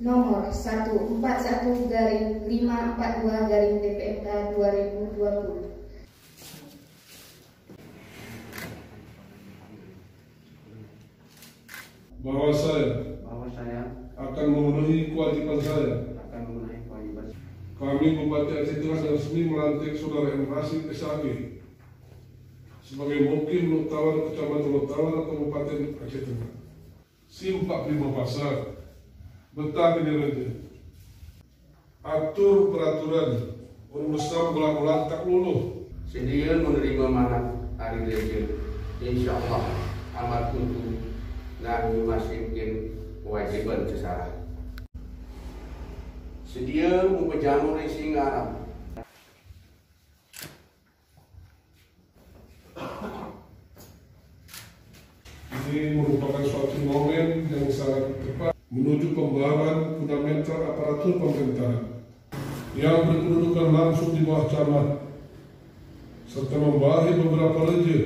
nomor 141/542/DPMK 2020. Bahwa saya akan memenuhi kewajiban saya. Kami Bupati Aceh Tengah resmi melantik Saudara M. Rashid SAG sebagai Mukil Lutawar Kecamatan Lutawar Kabupaten Aceh Tengah. SIM 45 Pasar. Betah ini raja. Atur peraturan urusan ulang-ulang tak luluh. Sedia menerima manat hari raja. Insya Allah amat tutu dan memasukin kewajiban sesaran. Sedia memperjamu racing Arab. Ini merupakan suatu momen yang sangat tepat menuju pembaharuan fundamental aparatur pemerintahan yang berkedudukan langsung di bawah camat serta membawahi beberapa reja